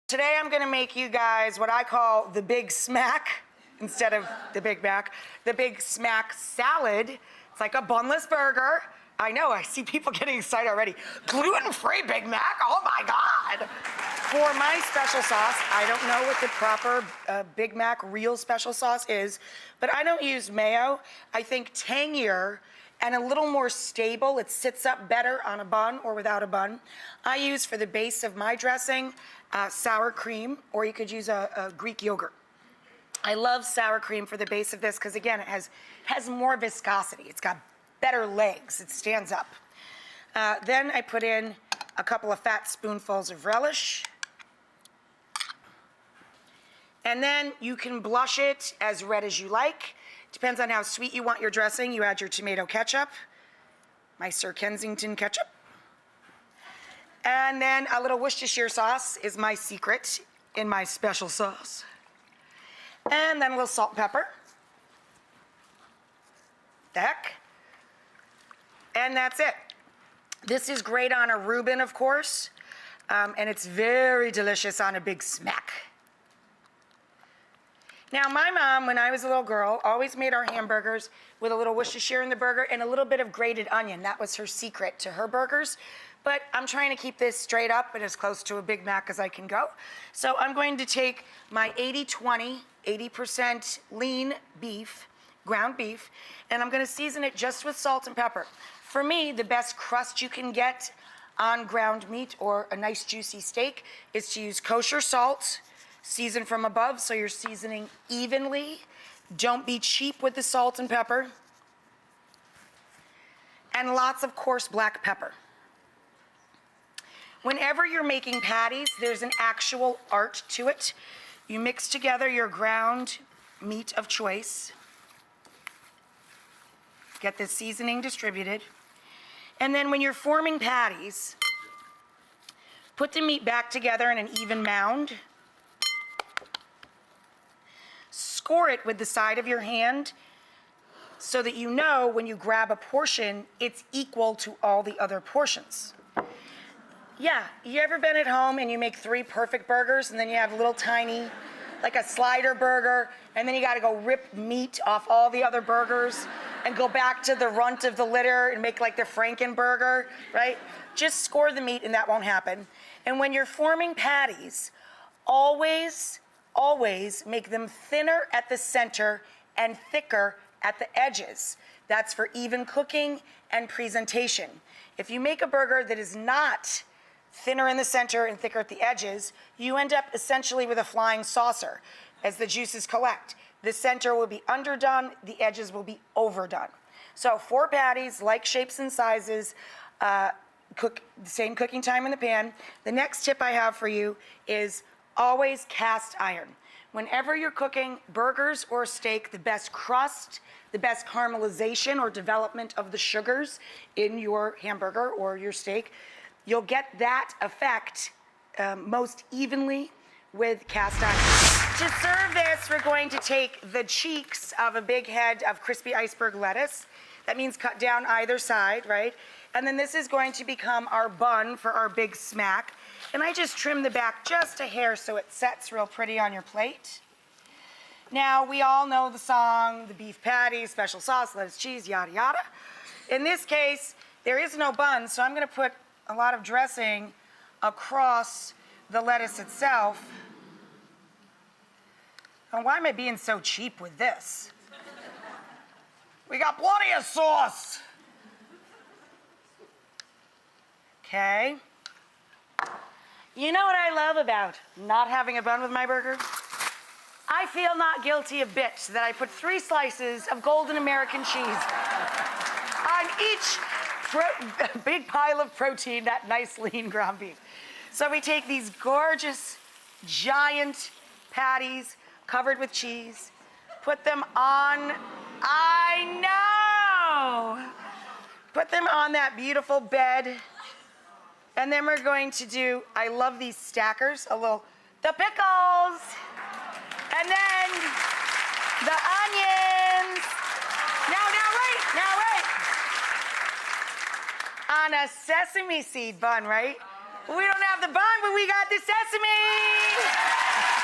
Today I'm gonna make you guys what I call the Big Smack instead of the Big Mac. The Big Smack salad. It's like a bunless burger. I know, I see people getting excited already. Gluten-free Big Mac, oh my God. For my special sauce, I don't know what the proper Big Mac real special sauce is, but I don't use mayo. I think tangier and a little more stable. It sits up better on a bun or without a bun. I use for the base of my dressing, sour cream, or you could use a Greek yogurt. I love sour cream for the base of this because again, it has more viscosity. It's got better legs, it stands up. Then I put in a couple of fat spoonfuls of relish. And then you can blush it as red as you like. Depends on how sweet you want your dressing. You add your tomato ketchup, my Sir Kensington ketchup. And then a little Worcestershire sauce is my secret in my special sauce. And then a little salt and pepper. Heck. And that's it. This is great on a Reuben, of course, and it's very delicious on a Big Smack. Now, my mom, when I was a little girl, always made our hamburgers with a little Worcestershire in the burger and a little bit of grated onion. That was her secret to her burgers. But I'm trying to keep this straight up and as close to a Big Mac as I can go. So I'm going to take my 80-20, 80% lean beef, ground beef, and I'm gonna season it just with salt and pepper. For me, the best crust you can get on ground meat or a nice juicy steak is to use kosher salt, season from above, so you're seasoning evenly. Don't be cheap with the salt and pepper. And lots of coarse black pepper. Whenever you're making patties, there's an actual art to it. You mix together your ground meat of choice. Get the seasoning distributed. And then when you're forming patties, put the meat back together in an even mound. Score it with the side of your hand so that you know when you grab a portion, it's equal to all the other portions. Yeah, you ever been at home and you make 3 perfect burgers and then you have a little tiny, like a slider burger, and then you gotta go rip meat off all the other burgers and go back to the runt of the litter and make like the Frankenburger, right? Just score the meat and that won't happen. And when you're forming patties, always make them thinner at the center and thicker at the edges. That's for even cooking and presentation. If you make a burger that is not thinner in the center and thicker at the edges, you end up essentially with a flying saucer as the juices collect. The center will be underdone, the edges will be overdone. So 4 patties, like shapes and sizes, cook the same cooking time in the pan. The next tip I have for you is always cast iron. Whenever you're cooking burgers or steak, the best crust, the best caramelization or development of the sugars in your hamburger or your steak, you'll get that effect most evenly with cast iron. To serve this, we're going to take the cheeks of a big head of crispy iceberg lettuce. That means cut down either side, right? And then this is going to become our bun for our Big Smack. And I just trim the back just a hair so it sets real pretty on your plate. Now, we all know the song, the beef patty, special sauce, lettuce, cheese, yada, yada. In this case, there is no bun, so I'm gonna put a lot of dressing across the lettuce itself. And why am I being so cheap with this? We got plenty of sauce. Okay. You know what I love about not having a bun with my burger? I feel not guilty a bit that I put 3 slices of golden American cheese on each big pile of protein, that nice lean ground beef. So we take these gorgeous, giant patties covered with cheese, put them on, I know! Put them on that beautiful bed. And then we're going to do, I love these stackers, the pickles, and then the onions. Now wait. On a sesame seed bun, right? We don't have the bun, but we got the sesame.